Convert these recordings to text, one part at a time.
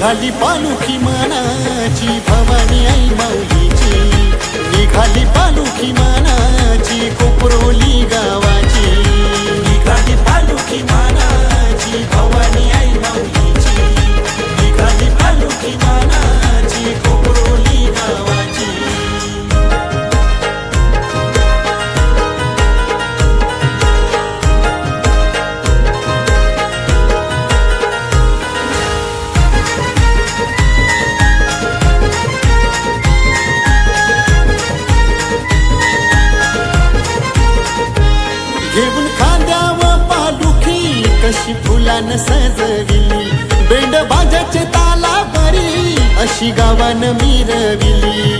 निघाली पालुखी मानाची भवानी आई माऊलीची, निघाली पालुखी मानाची कोपरोली गावाची, निघाली पालुखी मानाची भवानी आई माऊलीची, निघाली पालुखी मानाची कोपरोली गावाची। घेऊन खांद्यावर पालुखी कशी फुलानं सजविली, बेंड बाजाचे तालावरी अशी गावानं मिरविली।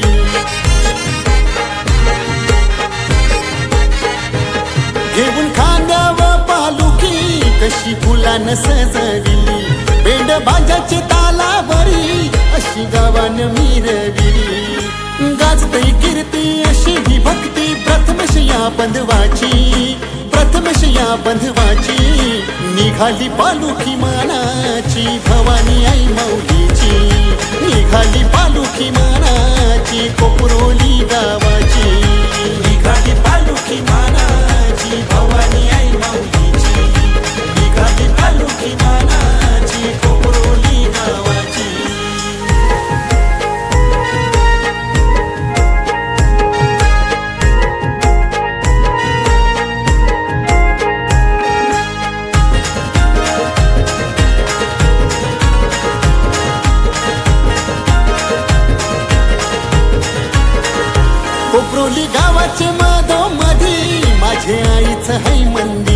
घेऊन खांद्यावर पालुखी कशी फुलानं सजविली, बेंड बाजाचे तालावरी अशी गावानं मिरविली। गाजतई कीर्ती अशी ही भक्ती प्रथमश या बंधवाची, प्रथमश या बंधवाची, निघाली पालुखी मानाची भवानी आई माऊलीची, निघाली पालुखी मानाची कोपरोली गावाची, निघाली पालुखी मानाची भवानी आई माऊलीची, निघाली पालुखी मानाची कोपरोली गावाची। कोपरोली गावाचे मधोमधी माझे आईचं है मंदिर,